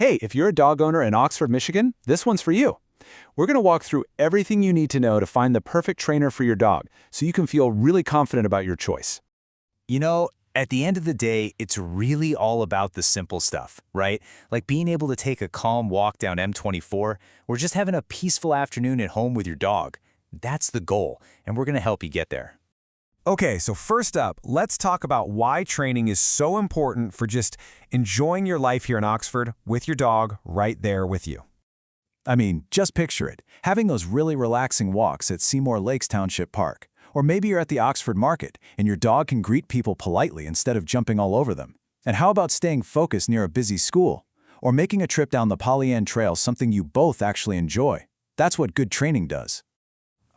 Hey, if you're a dog owner in Oxford, Michigan, this one's for you. We're going to walk through everything you need to know to find the perfect trainer for your dog so you can feel really confident about your choice. You know, at the end of the day, it's really all about the simple stuff, right? Like being able to take a calm walk down M24 or just having a peaceful afternoon at home with your dog. That's the goal, and we're going to help you get there. Okay, so first up, let's talk about why training is so important for just enjoying your life here in Oxford with your dog right there with you. I mean, just picture it, having those really relaxing walks at Seymour Lakes Township Park. Or maybe you're at the Oxford Market and your dog can greet people politely instead of jumping all over them. And how about staying focused near a busy school? Or making a trip down the Pollyant Trail something you both actually enjoy? That's what good training does.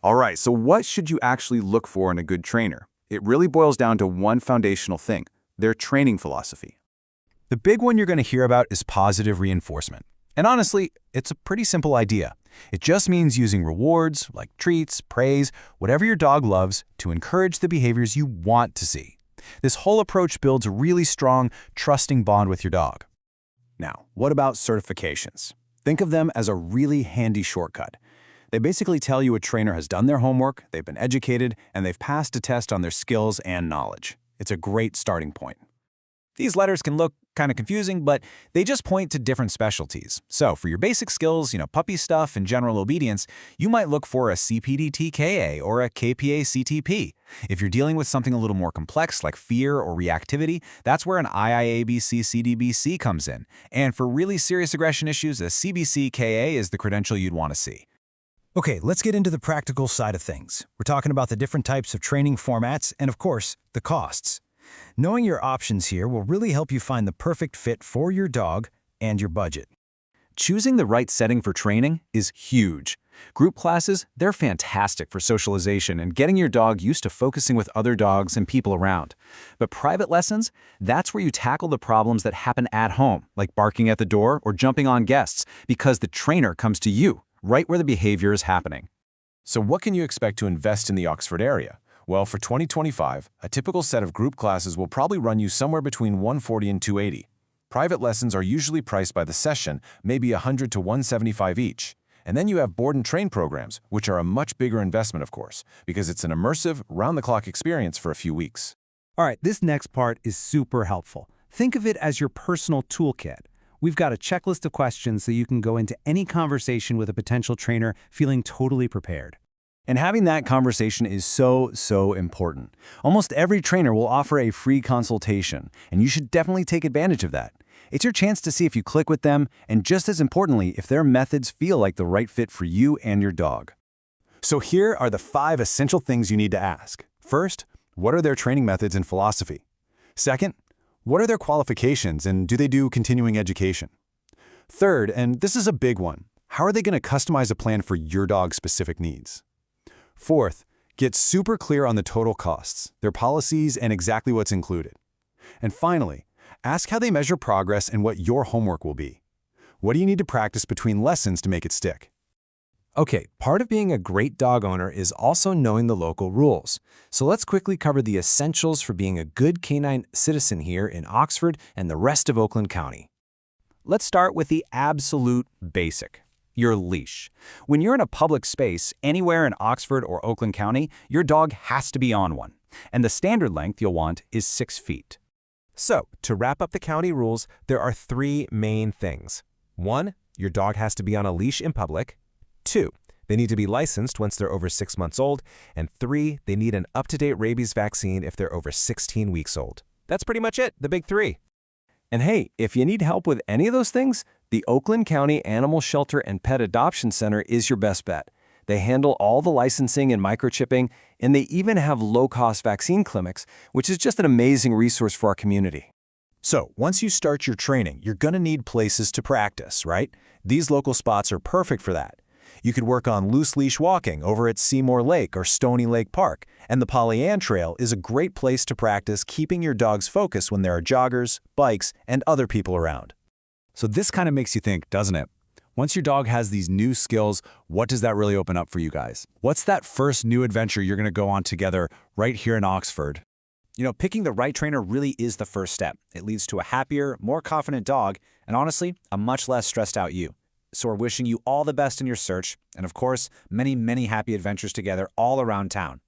All right, so what should you actually look for in a good trainer? It really boils down to one foundational thing: their training philosophy. The big one you're going to hear about is positive reinforcement. And honestly, it's a pretty simple idea. It just means using rewards, like treats, praise, whatever your dog loves, to encourage the behaviors you want to see. This whole approach builds a really strong, trusting bond with your dog. Now, what about certifications? Think of them as a really handy shortcut. They basically tell you a trainer has done their homework, they've been educated, and they've passed a test on their skills and knowledge. It's a great starting point. These letters can look kind of confusing, but they just point to different specialties. So for your basic skills, puppy stuff and general obedience, you might look for a CPD-TKA or a KPA-CTP. If you're dealing with something a little more complex like fear or reactivity, that's where an IIABC-CDBC comes in. And for really serious aggression issues, a CBC-KA is the credential you'd want to see. Okay, let's get into the practical side of things. We're talking about the different types of training formats and, of course, the costs. Knowing your options here will really help you find the perfect fit for your dog and your budget. Choosing the right setting for training is huge. Group classes, they're fantastic for socialization and getting your dog used to focusing with other dogs and people around. But private lessons, that's where you tackle the problems that happen at home, like barking at the door or jumping on guests, because the trainer comes to you, right where the behavior is happening. So what can you expect to invest in the Oxford area? Well, for 2025, a typical set of group classes will probably run you somewhere between $140 and $280. Private lessons are usually priced by the session, maybe $100 to $175 each. And then you have board and train programs, which are a much bigger investment, of course, because it's an immersive, round-the-clock experience for a few weeks. All right, this next part is super helpful. Think of it as your personal toolkit. We've got a checklist of questions so you can go into any conversation with a potential trainer feeling totally prepared. And having that conversation is so important. Almost every trainer will offer a free consultation, and you should definitely take advantage of that. It's your chance to see if you click with them, and just as importantly, if their methods feel like the right fit for you and your dog. So here are the 5 essential things you need to ask. First, what are their training methods and philosophy? Second, what are their qualifications and do they do continuing education? Third, and this is a big one, how are they going to customize a plan for your dog's specific needs? Fourth, get super clear on the total costs, their policies, and exactly what's included. And finally, ask how they measure progress and what your homework will be. What do you need to practice between lessons to make it stick? Okay, part of being a great dog owner is also knowing the local rules. So let's quickly cover the essentials for being a good canine citizen here in Oxford and the rest of Oakland County. Let's start with the absolute basic: your leash. When you're in a public space, anywhere in Oxford or Oakland County, your dog has to be on one. And the standard length you'll want is 6 feet. So, to wrap up the county rules, there are 3 main things. 1, your dog has to be on a leash in public. 2, they need to be licensed once they're over 6 months old. And 3, they need an up-to-date rabies vaccine if they're over 16 weeks old. That's pretty much it, the big 3. And hey, if you need help with any of those things, the Oakland County Animal Shelter and Pet Adoption Center is your best bet. They handle all the licensing and microchipping, and they even have low-cost vaccine clinics, which is just an amazing resource for our community. So, once you start your training, you're going to need places to practice, right? These local spots are perfect for that. You could work on loose leash walking over at Seymour Lake or Stony Lake Park, and the Pollyant Trail is a great place to practice keeping your dog's focus when there are joggers, bikes, and other people around. So this kind of makes you think, doesn't it? Once your dog has these new skills, what does that really open up for you guys? What's that first new adventure you're going to go on together right here in Picking the right trainer really is the first step. It leads to a happier, more confident dog, and honestly, a much less stressed out you. So we're wishing you all the best in your search, and of course, many, many happy adventures together all around town.